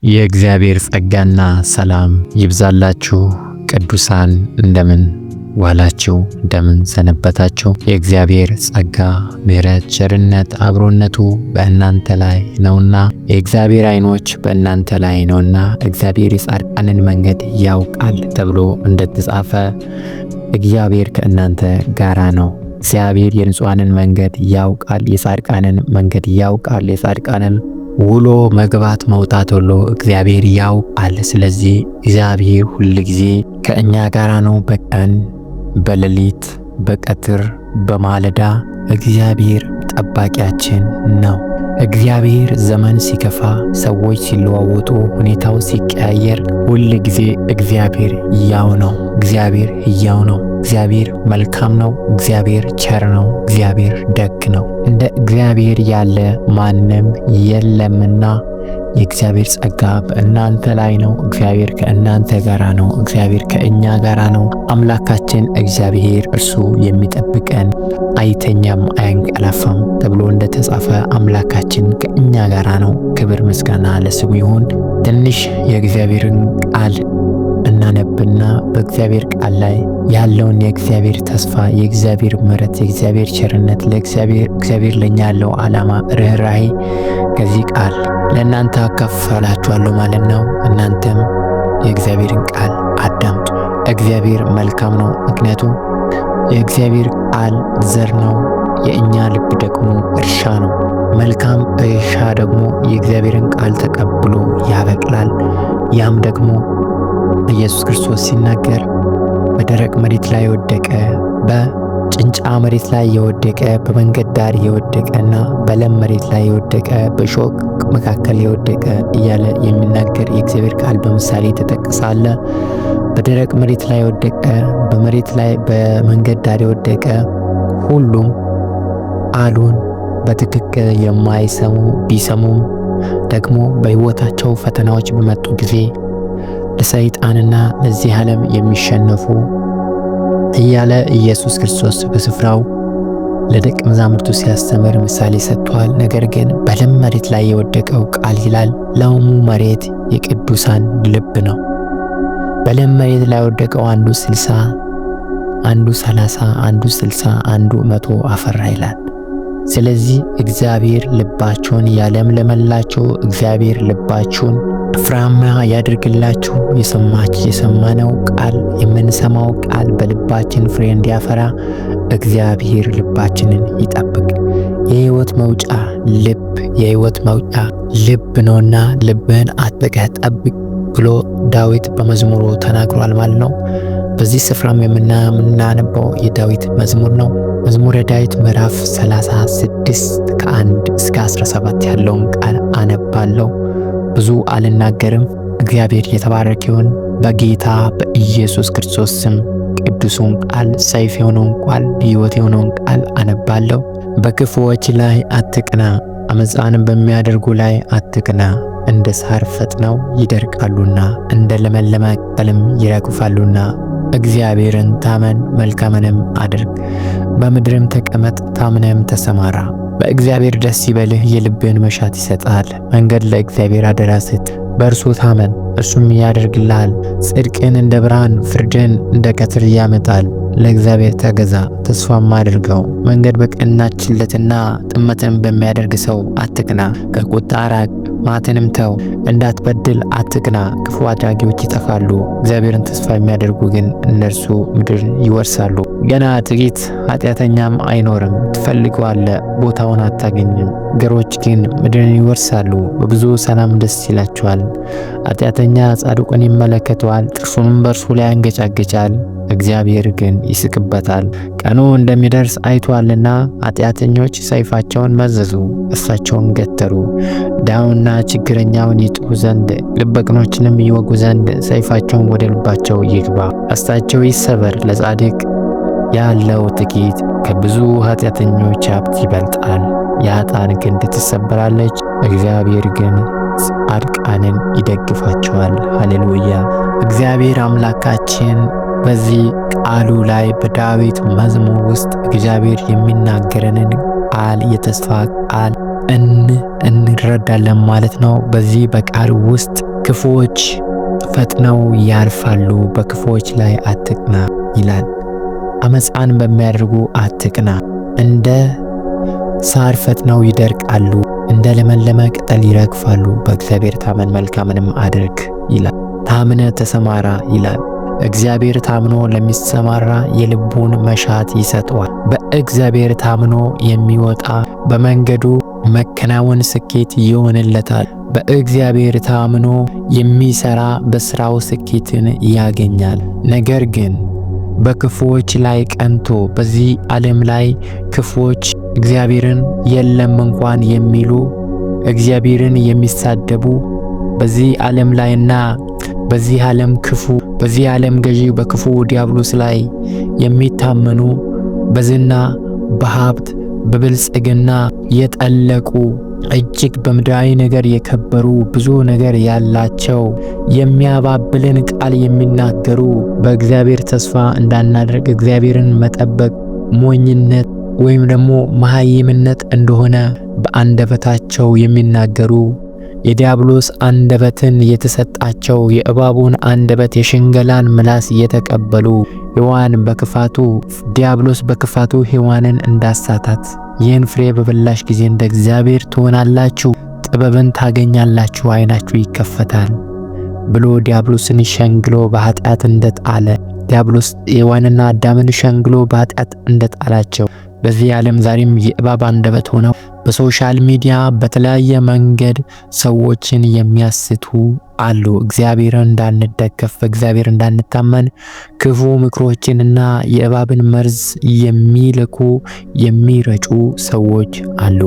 የእግዚአብሔር ጸጋና ሰላም ይብዛላችሁ ቅዱሳን። እንደምን ዋላችሁ? እንደምን ሰነበታችሁ? የእግዚአብሔር ጸጋ፣ ምሕረት፣ ቸርነት፣ አብሮነቱ በእናንተ ላይ ነውና የእግዚአብሔር ዓይኖች በእናንተ ላይ ነውና እግዚአብሔር የጻድቃንን መንገድ ያውቃል ተብሎ እንደተጻፈ እግዚአብሔር ከእናንተ ጋራ ነው። እግዚአብሔር የንጹሐንን መንገድ ያውቃል፣ የጻድቃንን መንገድ ያውቃል። የጻድቃንን ውሎ መግባት መውጣት ሁሉ እግዚአብሔር ያውቃል። ስለዚህ እግዚአብሔር ሁል ጊዜ ከእኛ ጋራ ነው። በቀን በሌሊት በቀትር በማለዳ እግዚአብሔር ጠባቂያችን ነው። እግዚአብሔር ዘመን ሲከፋ፣ ሰዎች ሲለዋወጡ፣ ሁኔታው ሲቀያየር ሁል ጊዜ እግዚአብሔር ያው ነው። እግዚአብሔር ሕያው ነው። እግዚአብሔር መልካም ነው። እግዚአብሔር ቸር ነው። እግዚአብሔር ደግ ነው። እንደ እግዚአብሔር ያለ ማንም የለምና የእግዚአብሔር ጸጋ በእናንተ ላይ ነው። እግዚአብሔር ከእናንተ ጋራ ነው። እግዚአብሔር ከእኛ ጋራ ነው። አምላካችን እግዚአብሔር እርሱ የሚጠብቀን አይተኛም አያንቀላፋም ተብሎ እንደተጻፈ አምላካችን ከእኛ ጋራ ነው። ክብር ምስጋና ለስሙ ይሁን። ትንሽ የእግዚአብሔርን ቃል እናነብና በእግዚአብሔር ቃል ላይ ያለውን የእግዚአብሔር ተስፋ፣ የእግዚአብሔር ምሕረት፣ የእግዚአብሔር ቸርነት፣ እግዚአብሔር ለኛ ያለው ዓላማ፣ ርኅራኄ ከዚህ ቃል ለእናንተ አካፍላችኋለሁ ማለት ነው። እናንተም የእግዚአብሔርን ቃል አዳምጡ። እግዚአብሔር መልካም ነው፣ ምክንያቱም የእግዚአብሔር ቃል ዘር ነው፣ የእኛ ልብ ደግሞ እርሻ ነው። መልካም እርሻ ደግሞ የእግዚአብሔርን ቃል ተቀብሎ ያበቅላል። ያም ደግሞ ኢየሱስ ክርስቶስ ሲናገር በደረቅ መሬት ላይ የወደቀ፣ በጭንጫ መሬት ላይ የወደቀ፣ በመንገድ ዳር የወደቀና በለም መሬት ላይ የወደቀ፣ በሾክ መካከል የወደቀ እያለ የሚናገር የእግዚአብሔር ቃል በምሳሌ ተጠቅሳለ። በደረቅ መሬት ላይ የወደቀ፣ በመንገድ ዳር የወደቀ ሁሉም ቃሉን በትክክል የማይሰሙ ቢሰሙም ደግሞ በሕይወታቸው ፈተናዎች በመጡ ጊዜ ለሰይጣንና ለዚህ ዓለም የሚሸነፉ እያለ ኢየሱስ ክርስቶስ በስፍራው ለደቀ መዛሙርቱ ሲያስተምር ምሳሌ ሰጥቷል። ነገር ግን በለም መሬት ላይ የወደቀው ቃል ይላል ለሙ መሬት የቅዱሳን ልብ ነው። በለም መሬት ላይ የወደቀው አንዱ 60፣ አንዱ 30፣ አንዱ 60፣ አንዱ 100 አፈራ ይላል። ስለዚህ እግዚአብሔር ልባችሁን ያለምልምላችሁ፣ እግዚአብሔር ልባችሁን ፍሬያማ ያድርግላችሁ። የሰማነው ቃል የምንሰማው ቃል በልባችን ፍሬ እንዲያፈራ እግዚአብሔር ልባችንን ይጠብቅ። የሕይወት መውጫ ልብ ነውና ልብህን አጥብቀህ ጠብቅ ብሎ ዳዊት በመዝሙሩ ተናግሯል ማለት ነው። በዚህ ስፍራም የምናነበው የዳዊት መዝሙር ነው። መዝሙረ ዳዊት ምዕራፍ 36 ከ1 እስከ 17 ያለውን ቃል አነባለሁ። ብዙ አልናገርም። እግዚአብሔር የተባረከ ይሁን። በጌታ በኢየሱስ ክርስቶስ ስም ቅዱሱን ቃል፣ ሰይፍ የሆነውን ቃል፣ ሕይወት የሆነውን ቃል አነባለሁ። በክፉዎች ላይ አትቅና፣ አመፃንም በሚያደርጉ ላይ አትቅና። እንደ ሳር ፈጥነው ይደርቃሉና እንደ ለመለመ ቅጠልም ይረግፋሉና። እግዚአብሔርን ታመን፣ መልካምንም አድርግ፣ በምድርም ተቀመጥ፣ ታምነህም ተሰማራ። በእግዚአብሔር ደስ ይበልህ፣ የልብህን መሻት ይሰጣል። መንገድ ለእግዚአብሔር አደራ ስጥ፣ በእርሱ ታመን፣ እርሱም ያደርግልሃል። ጽድቅን እንደ ብርሃን፣ ፍርድን እንደ ቀትር ያመጣል። ለእግዚአብሔር ተገዛ፣ ተስፋም አድርገው። መንገድ በቀናችለትና ጥመትን በሚያደርግ ሰው አትቅና። ከቁጣ ራቅ፣ ማትንም ተው። እንዳትበድል አትቅና፣ ክፉ አድራጊዎች ይጠፋሉ። እግዚአብሔርን ተስፋ የሚያደርጉ ግን እነርሱ ምድር ይወርሳሉ። ገና ጥቂት ኃጢአተኛም አይኖርም፣ ትፈልገዋለህ፣ ቦታውን አታገኝም። ገሮች ግን ምድርን ይወርሳሉ፣ በብዙ ሰላም ደስ ይላቸዋል። ኃጢአተኛ ጻድቁን ይመለከተዋል፣ ጥርሱንም በእርሱ ላይ ያንገጫግጫል። እግዚአብሔር ግን ይስቅበታል፣ ቀኑ እንደሚደርስ አይቷልና። ኃጢአተኞች ሰይፋቸውን መዘዙ፣ እርሳቸውን ገተሩ። ድሃውንና ችግረኛውን ይጥሉ ዘንድ፣ ልበቅኖችንም ይወጉ ዘንድ ሰይፋቸውን ወደ ልባቸው ይግባ። ቀስታቸው ይሰበር። ለጻድቅ ያለው ጥቂት ከብዙ ኃጢአተኞች ሀብት ይበልጣል። የኃጥአን ክንድ ትሰበራለች፣ እግዚአብሔር ግን ጻድቃንን ይደግፋቸዋል። ሃሌሉያ። እግዚአብሔር አምላካችን በዚህ ቃሉ ላይ በዳዊት መዝሙር ውስጥ እግዚአብሔር የሚናገረንን ቃል፣ የተስፋ ቃል እንረዳለን ማለት ነው። በዚህ በቃል ውስጥ ክፉዎች ፈጥነው ያልፋሉ፣ በክፉዎች ላይ አትቅና ይላል። አመፃን በሚያደርጉ አትቅና፣ እንደ ሳር ፈጥነው ይደርቃሉ፣ እንደ ለመለመ ቅጠል ይረግፋሉ። በእግዚአብሔር ታመን መልካምንም አድርግ ይላል። ታምነ ተሰማራ ይላል። እግዚአብሔር ታምኖ ለሚሰማራ የልቡን መሻት ይሰጠዋል። በእግዚአብሔር ታምኖ የሚወጣ በመንገዱ መከናወን ስኬት ይሆንለታል። በእግዚአብሔር ታምኖ የሚሰራ በስራው ስኬትን ያገኛል። ነገር ግን በክፉዎች ላይ ቀንቶ በዚህ ዓለም ላይ ክፉዎች እግዚአብሔርን የለም እንኳን የሚሉ እግዚአብሔርን የሚሳደቡ በዚህ ዓለም ላይና በዚህ ዓለም ክፉ በዚህ ዓለም ገዢ በክፉ ዲያብሎስ ላይ የሚታመኑ በዝና በሀብት በብልጽግና የጠለቁ እጅግ በምድራዊ ነገር የከበሩ ብዙ ነገር ያላቸው የሚያባብልን ቃል የሚናገሩ በእግዚአብሔር ተስፋ እንዳናደርግ እግዚአብሔርን መጠበቅ ሞኝነት ወይም ደግሞ መሃይምነት እንደሆነ በአንደበታቸው የሚናገሩ የዲያብሎስ አንደበትን የተሰጣቸው የእባቡን አንደበት የሽንገላን ምላስ የተቀበሉ ሔዋን በክፋቱ ዲያብሎስ በክፋቱ ሔዋንን እንዳሳታት ይህን ፍሬ በበላሽ ጊዜ እንደ እግዚአብሔር ትሆናላችሁ፣ ጥበብን ታገኛላችሁ፣ ዓይናችሁ ይከፈታል ብሎ ዲያብሎስን ሸንግሎ በኃጢአት እንደጣለ ዲያብሎስ ሔዋንና አዳምን ሸንግሎ በኃጢአት እንደጣላቸው በዚህ ዓለም ዛሬም የእባብ አንደበት ሆነው በሶሻል ሚዲያ በተለያየ መንገድ ሰዎችን የሚያስቱ አሉ። እግዚአብሔርን እንዳንደገፍ በእግዚአብሔር እንዳንታመን ክፉ ምክሮችንና የእባብን መርዝ የሚልኩ የሚረጩ ሰዎች አሉ።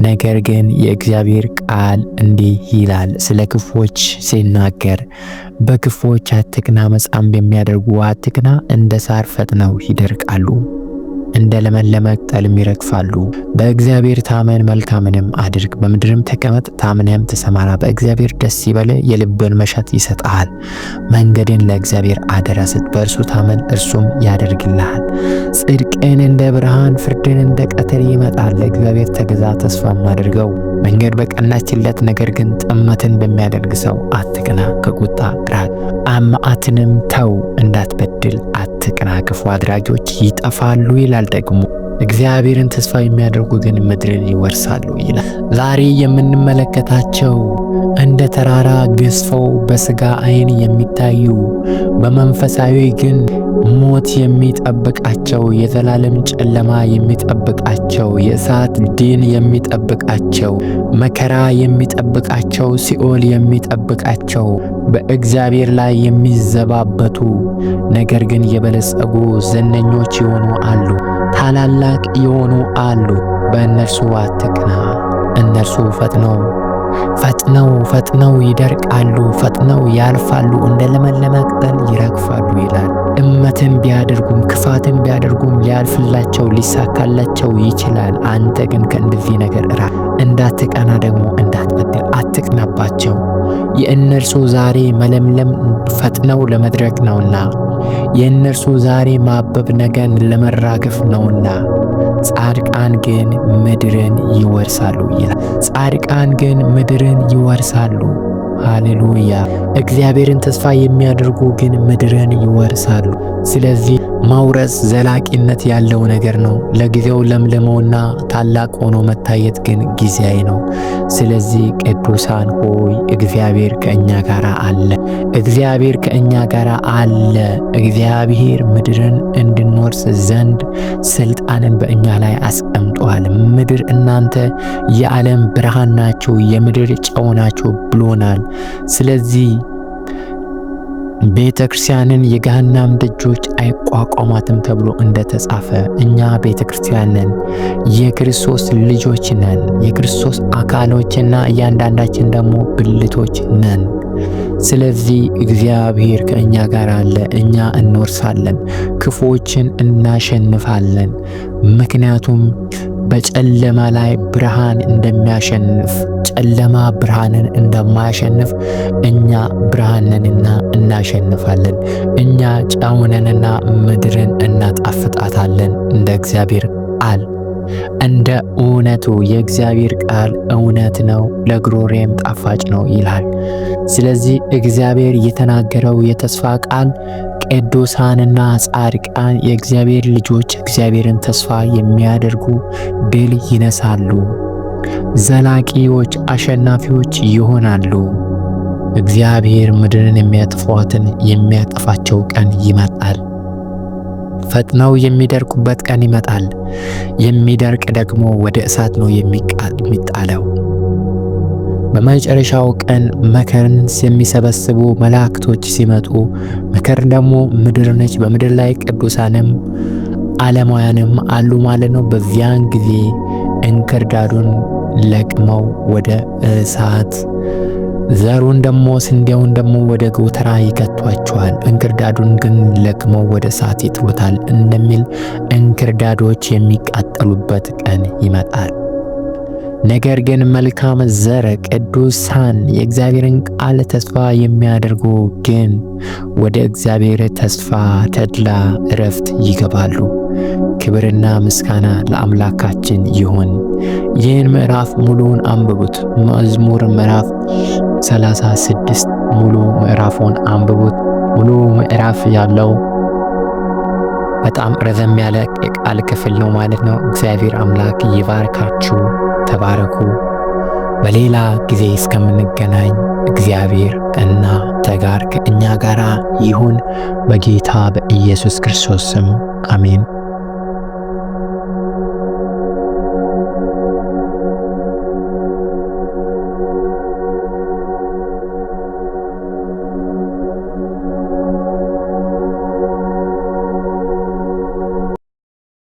ነገር ግን የእግዚአብሔር ቃል እንዲህ ይላል ስለ ክፉዎች ሲናገር፣ በክፉዎች አትቅና፣ አመፃም በሚያደርጉ አትቅና፣ እንደ ሳር ፈጥነው ይደርቃሉ፣ እንደ ለመለመ ቅጠልም ይረግፋሉ። በእግዚአብሔር ታመን መልካምንም አድርግ፣ በምድርም ተቀመጥ፣ ታምነህም ተሰማራ። በእግዚአብሔር ደስ ይበልህ፣ የልብን መሻት ይሰጥሃል። መንገድን ለእግዚአብሔር አደራ ስጥ፣ በእርሱ ታመን፣ እርሱም ያደርግልሃል። ጽድቅን እንደ ብርሃን ፍርድን እንደ ቀትር ይመጣል። ለእግዚአብሔር ተገዛ፣ ተስፋም አድርገው። መንገድ በቀናችለት፣ ነገር ግን ጥመትን በሚያደርግ ሰው አትቅና። ከቁጣ ራቅ፣ መዓትንም ተው፣ እንዳትበድል አትቅና። ክፉ አድራጊዎች ይጠፋሉ ይላል። ደግሞ እግዚአብሔርን ተስፋ የሚያደርጉ ግን ምድርን ይወርሳሉ ይላል። ዛሬ የምንመለከታቸው እንደ ተራራ ገዝፈው በስጋ ዓይን የሚታዩ በመንፈሳዊ ግን ሞት የሚጠብቃቸው የዘላለም ጨለማ የሚጠብቃቸው የእሳት ዲን የሚጠብቃቸው መከራ የሚጠብቃቸው ሲኦል የሚጠብቃቸው በእግዚአብሔር ላይ የሚዘባበቱ ነገር ግን የበለጸጉ ዝነኞች የሆኑ አሉ፣ ታላላቅ የሆኑ አሉ። በእነርሱ አትቅና። እነርሱ ፈጥነው ይደርቃሉ፣ ፈጥነው ያልፋሉ፣ እንደ ለመለመ ቅጠል ይረግፋሉ ይላል። እመትን ቢያደርጉም ክፋትን ቢያደርጉም ሊያልፍላቸው ሊሳካላቸው ይችላል። አንተ ግን ከእንደዚህ ነገር ራቅ። እንዳትቀና ደግሞ እንዳትበድል አትቅናባቸው። የእነርሱ ዛሬ መለምለም ፈጥነው ለመድረቅ ነውና፣ የእነርሱ ዛሬ ማበብ ነገን ለመራገፍ ነውና፣ ጻድቃን ግን ምድርን ይወርሳሉ ይላል። ጻድቃን ግን ምድርን ይወርሳሉ። ሃሌሉያ! እግዚአብሔርን ተስፋ የሚያደርጉ ግን ምድርን ይወርሳሉ። ስለዚህ መውረስ ዘላቂነት ያለው ነገር ነው። ለጊዜው ለምልመውና ታላቅ ሆኖ መታየት ግን ጊዜያዊ ነው። ስለዚህ ቅዱሳን ሆይ እግዚአብሔር ከእኛ ጋር አለ። እግዚአብሔር ከእኛ ጋር አለ። እግዚአብሔር ምድርን እንድንወርስ ዘንድ ስልጣንን በእኛ ላይ አስቀምጧል። ምድር እናንተ የዓለም ብርሃን ናችሁ፣ የምድር ጨው ናችሁ ብሎናል። ስለዚህ ቤተ ክርስቲያንን የገሃነም ደጆች አይቋቋማትም ተብሎ እንደተጻፈ እኛ ቤተ ክርስቲያን ነን፣ የክርስቶስ ልጆች ነን፣ የክርስቶስ አካሎችና እያንዳንዳችን ደግሞ ብልቶች ነን። ስለዚህ እግዚአብሔር ከእኛ ጋር አለ። እኛ እንወርሳለን፣ ክፉዎችን እናሸንፋለን። ምክንያቱም በጨለማ ላይ ብርሃን እንደሚያሸንፍ ጨለማ ብርሃንን እንደማያሸንፍ እኛ ብርሃንንና እናሸንፋለን። እኛ ጨውነንና ምድርን እናጣፍጣታለን። እንደ እግዚአብሔር ቃል እንደ እውነቱ የእግዚአብሔር ቃል እውነት ነው፣ ለጉሮሮም ጣፋጭ ነው ይላል። ስለዚህ እግዚአብሔር የተናገረው የተስፋ ቃል ቅዱሳንና ጻድቃን የእግዚአብሔር ልጆች እግዚአብሔርን ተስፋ የሚያደርጉ ድል ይነሳሉ፣ ዘላቂዎች፣ አሸናፊዎች ይሆናሉ። እግዚአብሔር ምድርን የሚያጠፋቸው ቀን ይመጣል። ፈጥነው የሚደርቁበት ቀን ይመጣል። የሚደርቅ ደግሞ ወደ እሳት ነው የሚጣለው። በመጨረሻው ቀን መከርን የሚሰበስቡ መላእክቶች ሲመጡ፣ መከር ደግሞ ምድር ነች። በምድር ላይ ቅዱሳንም ዓለማውያንም አሉ ማለት ነው። በዚያን ጊዜ እንክርዳዱን ለቅመው ወደ እሳት፣ ዘሩን ደግሞ ስንዴውን ደግሞ ወደ ጎተራ ይከቷቸዋል፣ እንክርዳዱን ግን ለቅመው ወደ እሳት ይጥሉታል እንደሚል እንክርዳዶች የሚቃጠሉበት ቀን ይመጣል። ነገር ግን መልካም ዘር ቅዱሳን የእግዚአብሔርን ቃል ተስፋ የሚያደርጉ ግን ወደ እግዚአብሔር ተስፋ ተድላ እረፍት ይገባሉ። ክብርና ምስጋና ለአምላካችን ይሁን። ይህን ምዕራፍ ሙሉውን አንብቡት። መዝሙር ምዕራፍ 36 ሙሉ ምዕራፉን አንብቡት። ሙሉ ምዕራፍ ያለው በጣም ረዘም ያለ የቃል ክፍል ነው ማለት ነው። እግዚአብሔር አምላክ ይባርካችሁ። ተባረኩ። በሌላ ጊዜ እስከምንገናኝ እግዚአብሔር ከእኛ ጋር ይሁን። በጌታ በኢየሱስ ክርስቶስ ስም አሜን።